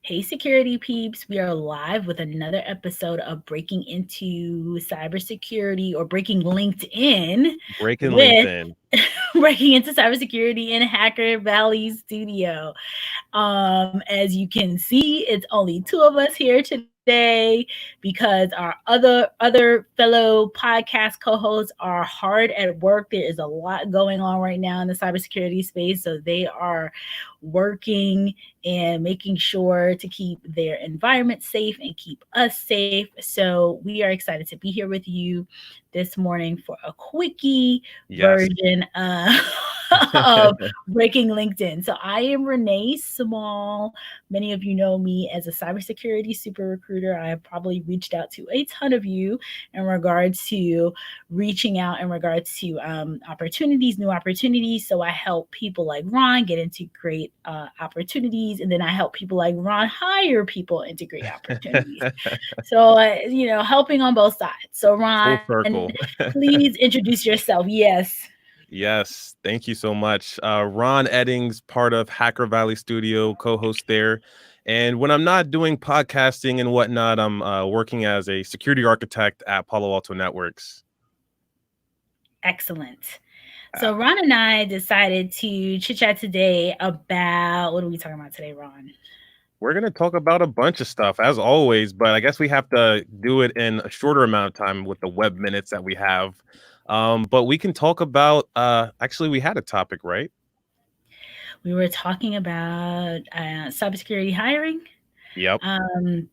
Hey, security peeps. We are live with another episode of Breaking Into Cybersecurity or Breaking LinkedIn Breaking with LinkedIn. Breaking Into Cybersecurity in Hacker Valley Studio. As you can see, it's only two of us here today because our other fellow podcast co-hosts are hard at work. There is a lot going on right now in the cybersecurity space, so they are working and making sure to keep their environment safe and keep us safe. So we are excited to be here with you this morning for a quickie Yes. version of Breaking LinkedIn. So I am Renee Small. Many of you know me as a cybersecurity super recruiter. I have probably reached out to a ton of you in regards to reaching out in regards to opportunities, new opportunities. So I help people like Ron get into great opportunities, and then I help people like Ron hire people into great opportunities. So, helping on both sides. So, Full Ron, circle. please introduce yourself. Yes. Yes. Thank you so much. Ron Eddings, part of Hacker Valley Studio, co-host there. And when I'm not doing podcasting and whatnot, I'm working as a security architect at Palo Alto Networks. Excellent. Uh, So, Ron and I decided to chit chat today about what are we talking about today, Ron? we're going to talk about a bunch of stuff, as always, but I guess we have to do it in a shorter amount of time with the web minutes that we have. But we can talk about, actually, we had a topic, right? We were talking about cybersecurity hiring. Yep. Um,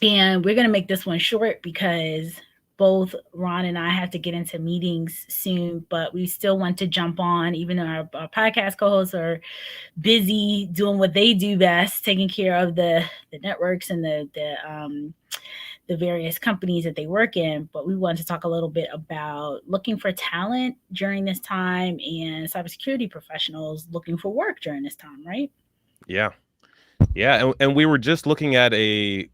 and we're going to make this one short because both Ron and I have to get into meetings soon, but we still want to jump on, even though our podcast co hosts are busy doing what they do best, taking care of the networks and the various companies that they work in. But we want to talk a little bit about looking for talent during this time and cybersecurity professionals looking for work during this time, right? Yeah. Yeah, and we were just looking at a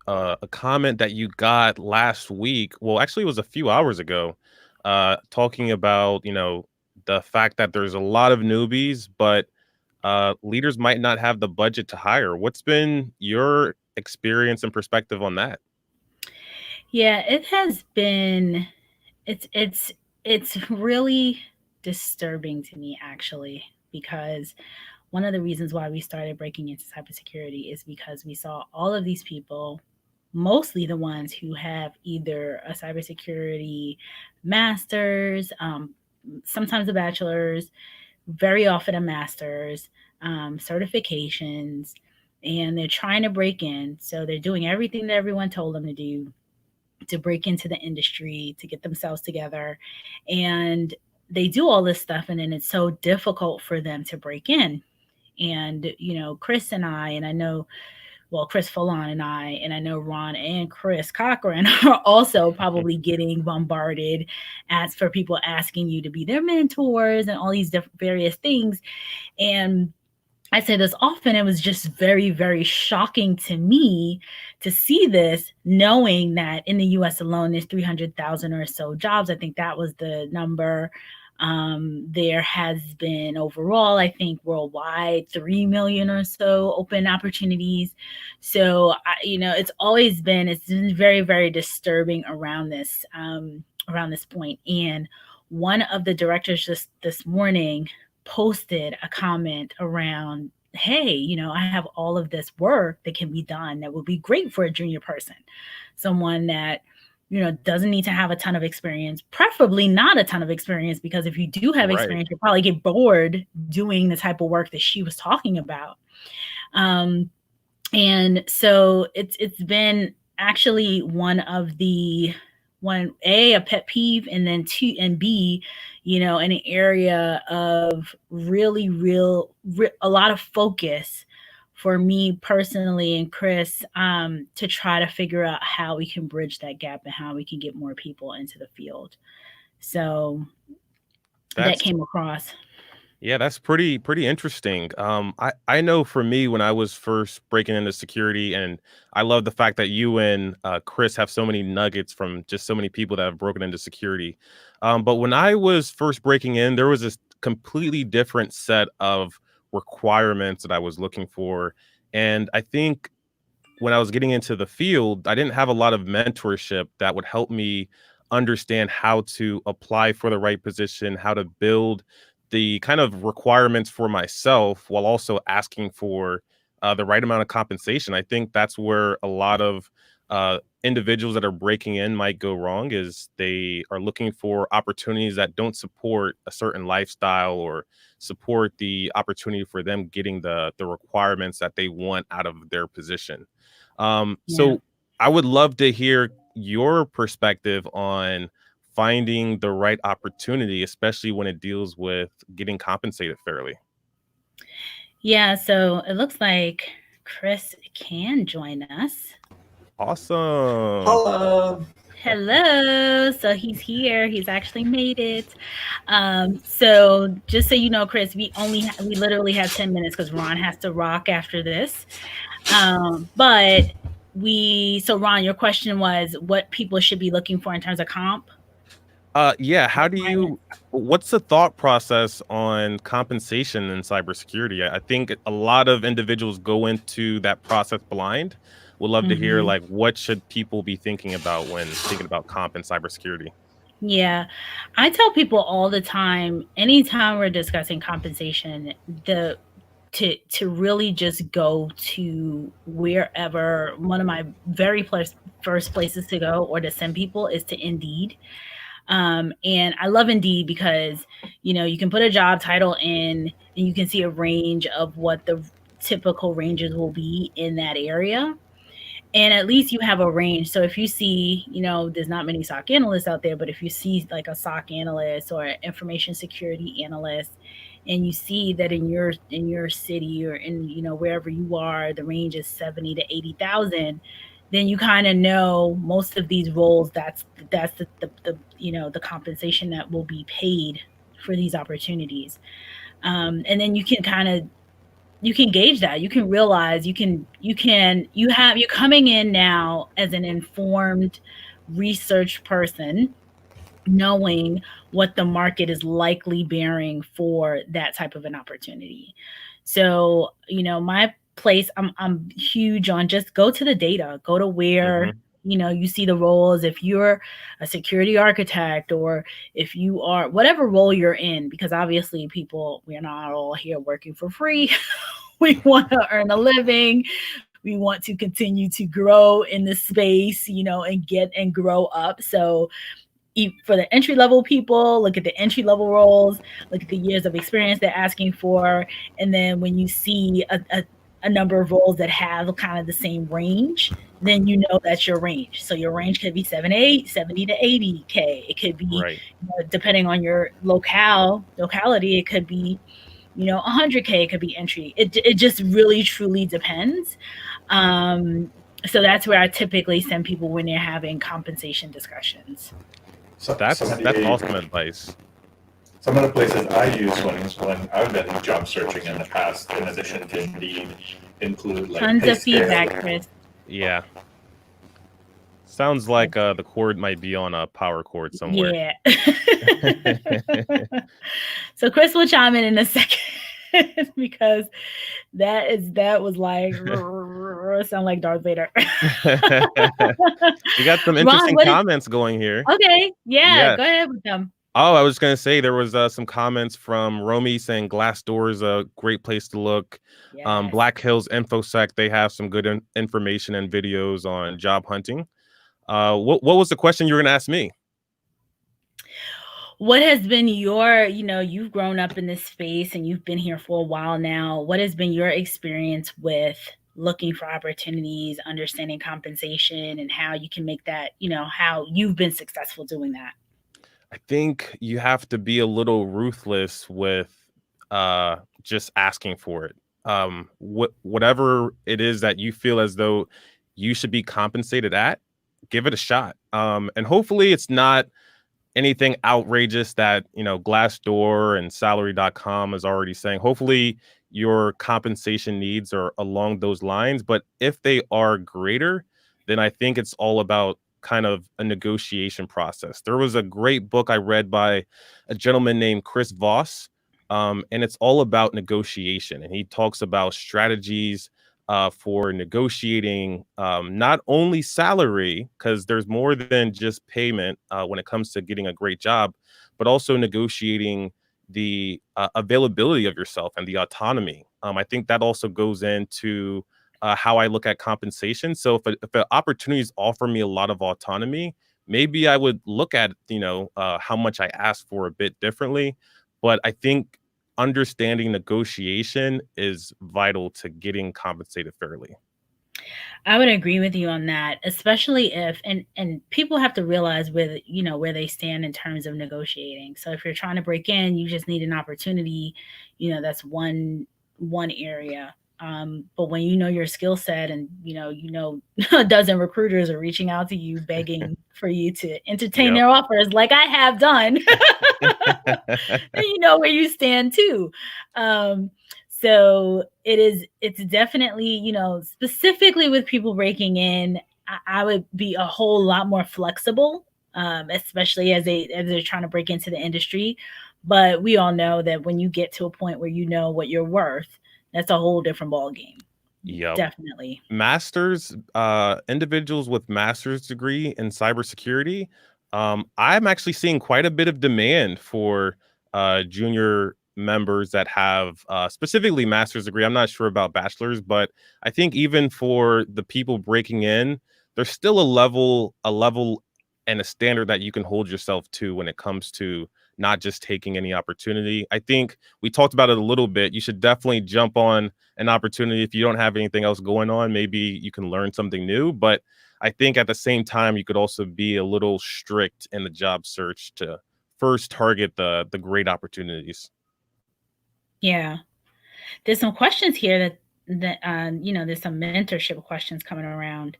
comment that you got last week. Well, actually, it was a few hours ago, talking about the fact that there's a lot of newbies, but leaders might not have the budget to hire. What's been your experience and perspective on that? Yeah, it has been it's really disturbing to me actually because one of the reasons why we started breaking into cybersecurity is because we saw all of these people, mostly the ones who have either a cybersecurity master's, sometimes a bachelor's, very often a master's, certifications, and they're trying to break in. So they're doing everything that everyone told them to do to break into the industry, to get themselves together. And they do all this stuff, and then it's so difficult for them to break in. And, Chris and I, and I know, well, Chris Foulon and I know Ron and Chris Cochran are also probably getting bombarded as for people asking you to be their mentors and all these different various things. And I say this often, it was just very, very shocking to me to see this, knowing that in the US alone, there's 300,000 or so jobs. I think that was the number. There has been overall, I think worldwide, 3 million or so open opportunities. So, it's been very, very disturbing around this point. And one of the directors just this morning posted a comment around, hey, I have all of this work that can be done that would be great for a junior person, someone that doesn't need to have a ton of experience, preferably not a ton of experience, because if you do have Right. experience, you'll probably get bored doing the type of work that she was talking about. um, and so it's been actually one of the one a pet peeve, and then two and b, an area of really a lot of focus for me personally and Chris, to try to figure out how we can bridge that gap and how we can get more people into the field. So that That's came across. Yeah, that's pretty interesting. I know for me when I was first breaking into security, and I love the fact that you and Chris have so many nuggets from just so many people that have broken into security. But when I was first breaking in, there was this completely different set of requirements that I was looking for, and I think when I was getting into the field, I didn't have a lot of mentorship that would help me understand how to apply for the right position, how to build the kind of requirements for myself while also asking for the right amount of compensation. I think that's where a lot of individuals that are breaking in might go wrong, is they are looking for opportunities that don't support a certain lifestyle or support the opportunity for them getting the requirements that they want out of their position. Yeah. So I would love to hear your perspective on finding the right opportunity, especially when it deals with getting compensated fairly. Yeah, so it looks like Chris can join us. Awesome. Hello. Hello. So he's here. He's actually made it. So just so you know, Chris, we literally have 10 minutes because Ron has to rock after this. But so Ron, your question was what people should be looking for in terms of comp? Yeah, Requirements? what's the thought process on compensation in cybersecurity? I think a lot of individuals go into that process blind. Would love to hear, Mhm. like, what should people be thinking about when thinking about comp in cybersecurity? Yeah. I tell people all the time, anytime we're discussing compensation, the to really just go to wherever one of my first places to go or to send people is to Indeed. And I love Indeed because you can put a job title in and you can see a range of what the typical ranges will be in that area, and at least you have a range. So if you see, there's not many SOC analysts out there, but if you see like a SOC analyst or an information security analyst, and you see that in your city or in wherever you are, the range is 70 to 80,000, then you kind of know most of these roles. That's the compensation that will be paid for these opportunities, and then you can gauge that. You can realize you're coming in now as an informed research person, knowing what the market is likely bearing for that type of an opportunity. So, my place, I'm huge on just go to the data, go to where Hmm. you see the roles. If you're a security architect, or if you are whatever role you're in, because obviously we're not all here working for free. We want to earn a living. We want to continue to grow in this space, and get and grow up. So for the entry level people, look at the entry level roles, look at the years of experience they're asking for. And then when you see a number of roles that have kind of the same range, then you know that's your range. So your range could be 70 to 80K. It could be, Right. depending on your locality, it could be 100K. It could be entry. It just really truly depends. So that's where I typically send people when they're having compensation discussions. That's awesome advice. Some of the places I use when I've been job searching in the past, in addition to Indeed, include like Tons of PayScale. feedback, Chris. Yeah. Sounds like the cord might be on a power cord somewhere. Yeah. So Chris will chime in a second because that was like sound like Darth Vader. We got some Ron, interesting what is comments going here. okay? Yeah, Yeah. go ahead with them. Oh, I was gonna say there was some comments from Romy saying Glassdoor is a great place to look. Yes. Black Hills InfoSec, they have some good information and videos on job hunting. What was the question you were gonna ask me? What has been you've grown up in this space and you've been here for a while now. What has been your experience with looking for opportunities, understanding compensation, and how you can make that, how you've been successful doing that? I think you have to be a little ruthless with just asking for it. Whatever it is that you feel as though you should be compensated at, give it a shot. And hopefully it's not anything outrageous that, Glassdoor and salary.com is already saying. Hopefully your compensation needs are along those lines. But if they are greater, then I think it's all about kind of a negotiation process. There was a great book I read by a gentleman named Chris Voss, and it's all about negotiation. And he talks about strategies for negotiating not only salary, because there's more than just payment when it comes to getting a great job, but also negotiating the availability of yourself and the autonomy. I think that also goes into how I look at compensation. So if the opportunities offer me a lot of autonomy, maybe I would look at, how much I ask for a bit differently. But I think understanding negotiation is vital to getting compensated fairly. I would agree with you on that, especially if and people have to realize where they stand in terms of negotiating. So if you're trying to break in, you just need an opportunity, that's one area. But when you know your skill set and a dozen recruiters are reaching out to you begging for you to entertain Yep. their offers like I have done, then you know where you stand too. So it's definitely, specifically with people breaking in, I would be a whole lot more flexible, especially as they're trying to break into the industry. But we all know that when you get to a point where you know what you're worth, that's a whole different ball game. Yep. Definitely. Masters, individuals with master's degree in cybersecurity, I'm actually seeing quite a bit of demand for junior members that have specifically master's degree. I'm not sure about bachelor's, but I think even for the people breaking in, there's still a level and a standard that you can hold yourself to when it comes to not just taking any opportunity. I think we talked about it a little bit. You should definitely jump on an opportunity if you don't have anything else going on. Maybe you can learn something new, but I think at the same time you could also be a little strict in the job search to first target the great opportunities. Yeah. There's some questions here that there's some mentorship questions coming around.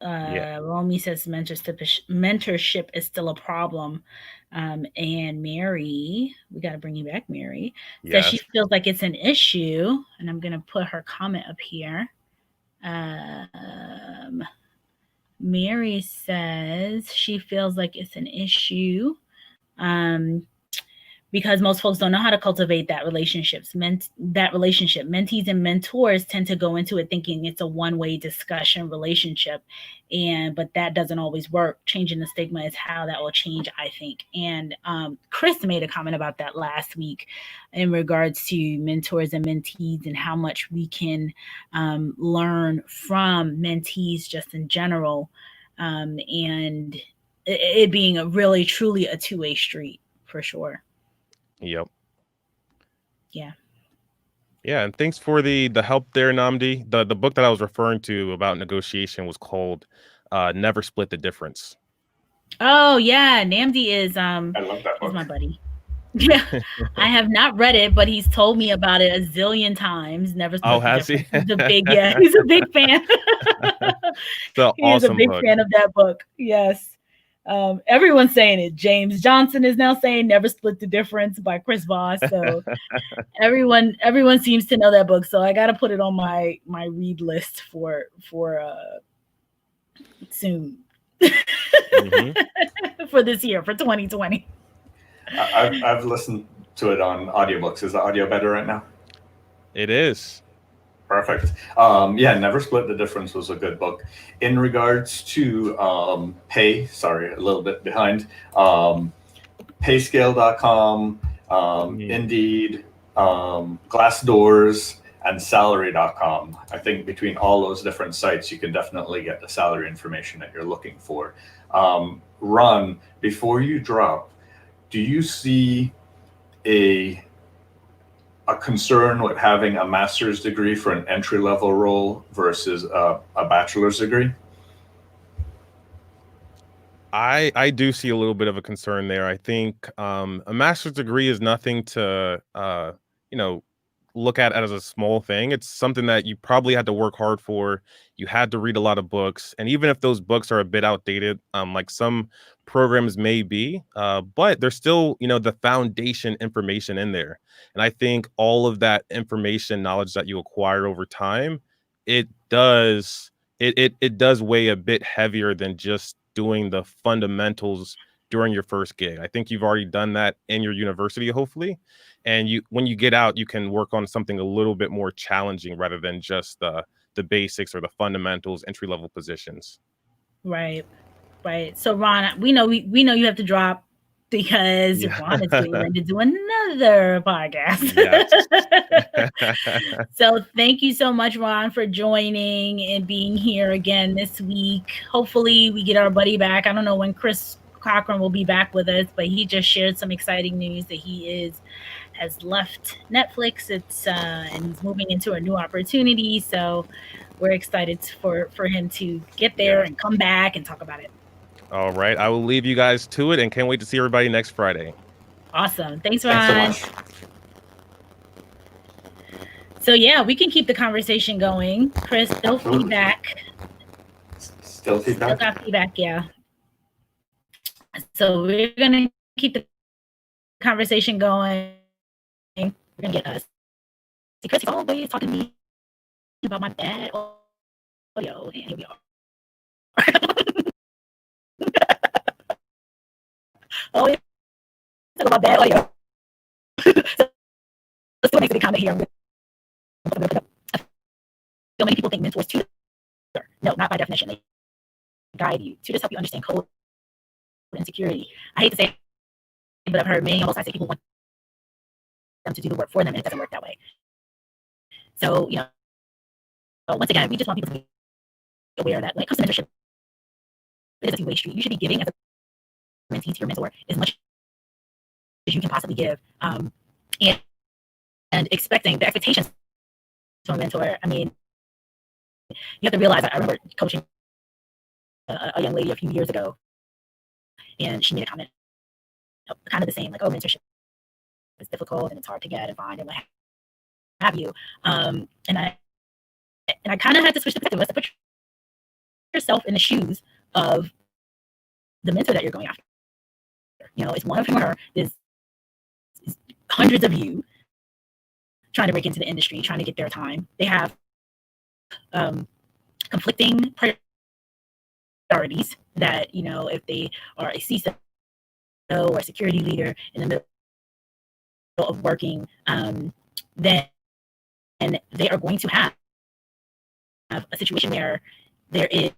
Yeah. Romy says mentorship is still a problem. And Mary, we got to bring you back, Mary, says she Yes. feels like it's an issue. And I'm going to put her comment up here. Mary says she feels like it's an issue because most folks don't know how to cultivate that relationship. Mentees and mentors tend to go into it thinking it's a one-way discussion relationship, but that doesn't always work. Changing the stigma is how that will change, I think. And Chris made a comment about that last week in regards to mentors and mentees and how much we can learn from mentees just in general, and it being really truly a two-way street for sure. Yep. Yeah. Yeah, and thanks for the help there, Namdi. The book that I was referring to about negotiation was called Never Split the Difference. Oh yeah, Namdi is I love that book. He's my buddy. Yeah, I have not read it, but he's told me about it a zillion times. Never Split the has Difference. he? He's a big fan. So He is a awesome big book. fan of that book. Yes. Everyone's saying it. James Johnson is now saying Never Split the Difference by Chris Voss. So everyone seems to know that book. So I got to put it on my read list for soon. Mm-hmm. For this year, for 2020. I've listened to it on audiobooks. Is the audio better right now? It is. Perfect. Yeah, Never Split the Difference was a good book. In regards to pay, sorry, a little bit behind, payscale.com, Indeed, Glassdoors, and salary.com. I think between all those different sites, you can definitely get the salary information that you're looking for. Ron, before you drop, do you see a concern with having a master's degree for an entry-level role versus a bachelor's degree? I do see a little bit of a concern there. I think a master's degree is nothing to look at as a small thing. It's something that you probably had to work hard for. You had to read a lot of books, and even if those books are a bit outdated, like some programs may be, but there's still the foundation information in there. And I think all of that information, knowledge that you acquire over time, it does weigh a bit heavier than just doing the fundamentals during your first gig. I think you've already done that in your university, hopefully. And when you get out, you can work on something a little bit more challenging rather than just the basics or the fundamentals, entry-level positions. Right. So Ron, we know you have to drop because Ron is getting ready to do another podcast. Yes. So thank you so much, Ron, for joining and being here again this week. Hopefully we get our buddy back. I don't know when Chris Cochran will be back with us, but he just shared some exciting news that he has left Netflix. And he's moving into a new opportunity. So we're excited for him to get there and come back and talk about it. All right. I will leave you guys to it and can't wait to see everybody next Friday. Awesome. Thanks, Ron. Thanks so much. So yeah, we can keep the conversation going. Chris, still feedback. Still feedback? Still got feedback, yeah. So we're going to keep the conversation going. We're going to get us. See, Chris is always talking to me about my bad audio. And here we are. Oh, yeah. Talk about bad audio. So let's do a comment here. So many people think mentors tutor. No, not by definition. They guide you. Tutors help you understand code and security. I hate to say it, but I've heard many on both sides say people want them to do the work for them, and it doesn't work that way. So, once again, we just want people to be aware that when it comes to mentorship, it is a two-way street. You should be giving as a mentee to your mentor as much as you can possibly give, and expecting the expectations to a mentor. I mean, you have to realize, I remember coaching a young lady a few years ago, and she made a comment kind of the same, like, oh, mentorship is difficult and it's hard to get and find and what have you. And I kind of had to switch the perspective, to put yourself in the shoes of the mentor that you're going after. It's one of him or her. There's hundreds of you trying to break into the industry, trying to get their time. They have conflicting priorities that, if they are a CISO or a security leader in the middle of working, then they are going to have a situation where there is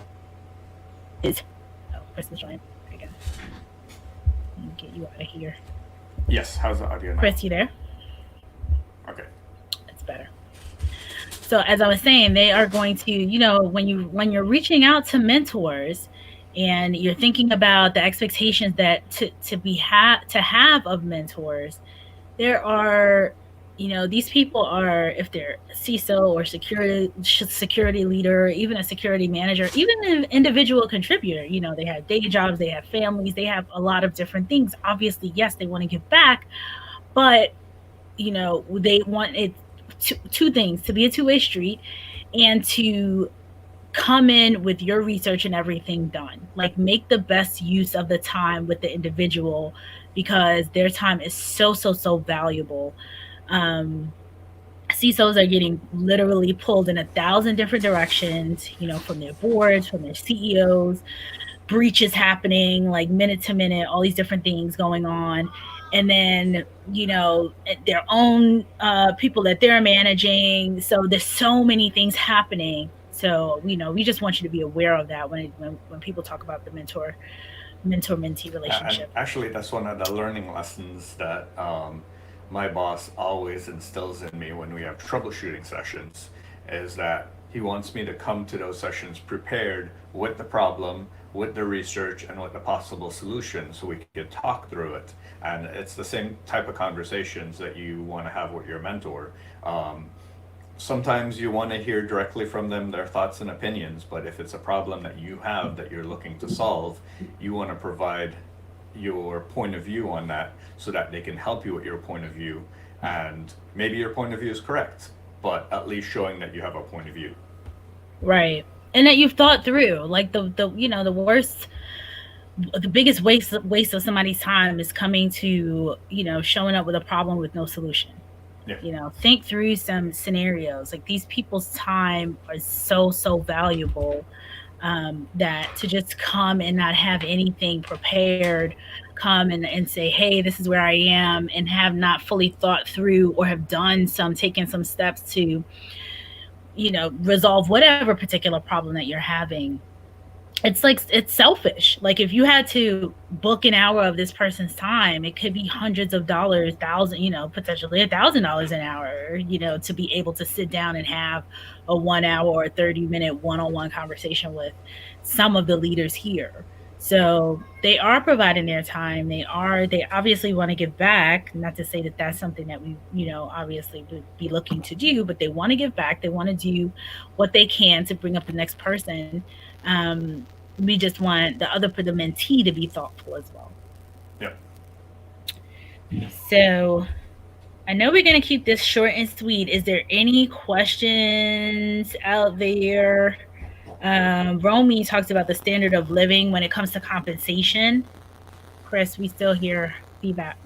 Chris is joining. There you go. Let me get you out of here. Yes, how's the audio now? Chris, you there? Okay. That's better. So as I was saying, they are going to, when you're reaching out to mentors and you're thinking about the expectations that to have of mentors, there are, these people are, if they're CISO or security leader, even a security manager, even an individual contributor, they have day jobs, they have families, they have a lot of different things. Obviously, yes, they want to give back, but they want it two things: to be a two-way street and to come in with your research and everything done. Like, make the best use of the time with the individual, because their time is so valuable. CISOs are getting literally pulled in 1,000 different directions, from their boards, from their CEOs, breaches happening like minute to minute, all these different things going on. And then, their own people that they're managing. So there's so many things happening. So, we just want you to be aware of that when people talk about the mentor-mentee relationship. And actually, that's one of the learning lessons that my boss always instills in me when we have troubleshooting sessions, is that he wants me to come to those sessions prepared with the problem, with the research, and with the possible solution, so we can talk through it. And it's the same type of conversations that you want to have with your mentor. Sometimes you want to hear directly from them their thoughts and opinions, but if it's a problem that you have that you're looking to solve, you want to provide your point of view on that so that they can help you with your point of view. And maybe your point of view is correct, but at least showing that you have a point of view. Right. And that you've thought through, like the biggest waste of somebody's time is coming to, showing up with a problem with no solution. Yeah. Think through some scenarios. Like, these people's time is so valuable. that to just come and not have anything prepared, come and say, hey, this is where I am, and have not fully thought through or have taken some steps to, resolve whatever particular problem that you're having. It's selfish. Like, if you had to book an hour of this person's time, it could be hundreds of dollars, potentially $1,000 an hour, to be able to sit down and have a 1 hour or 30-minute one-on-one conversation with some of the leaders here. So they are providing their time. They obviously want to give back. Not to say that that's something that we, obviously would be looking to do, but they want to give back. They want to do what they can to bring up the next person. We just want the mentee to be thoughtful as well. Yep. So I know we're going to keep this short and sweet. Is there any questions out there? Romy talks about the standard of living when it comes to compensation. Chris, we still hear feedback.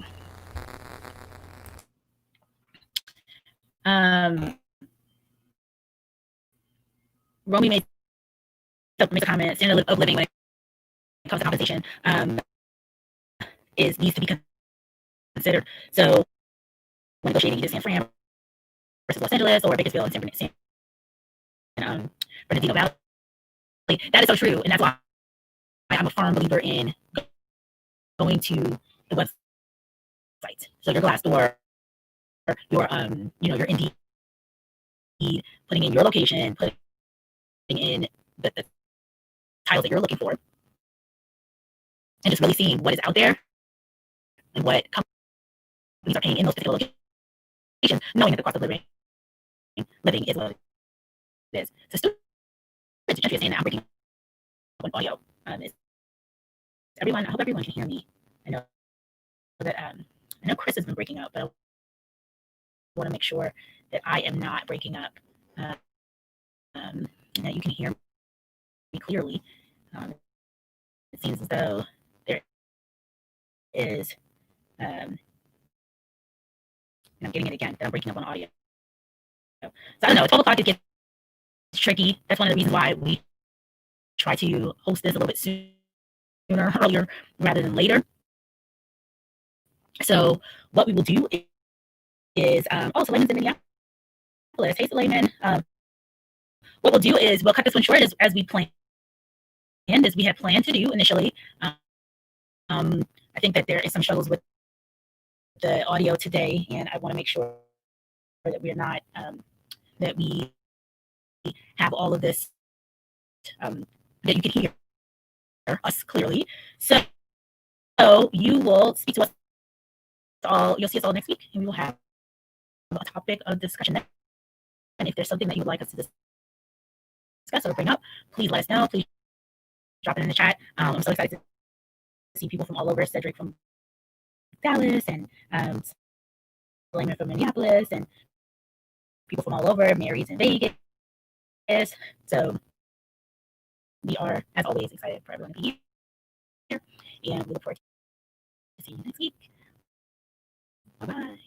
Romy made a comment. Standard of living when it comes to compensation needs to be considered. So when negotiating either San Fran versus Los Angeles or Bakersfield and San Bernardino Valley, that is so true, and that's why I'm a firm believer in going to the website. So your Glassdoor, your your Indeed, putting in your location, putting in the titles that you're looking for, and just really seeing what is out there and what companies are paying in those particular locations, knowing that the cost of living is what it is. So students are saying that I'm breaking up on audio. I hope everyone can hear me. I know Chris has been breaking up, but I want to make sure that I am not breaking up, and that you can hear me clearly. It seems as though there is, and I'm getting it again, that I'm breaking up on audio. So I don't know, 12 o'clock gets tricky. That's one of the reasons why we try to host this a little bit earlier rather than later. So what we will do is, Layman's in Minneapolis. Hey, Layman. What we'll do is we'll cut this one short as we planned, as we had planned to do initially. I think that there is some struggles with the audio today, and I want to make sure that we're not, that we have all of this, that you can hear us clearly. So you will speak to us all, you'll see us all next week, and we will have a topic of discussion then. And if there's something that you would like us to discuss or bring up, please let us know. Please drop it in the chat. I'm so excited to see people from all over. Cedric from Dallas, and Selena from Minneapolis, and people from all over. Mary's in Vegas. So we are, as always, excited for everyone to be here, and we look forward to seeing you next week. Bye-bye.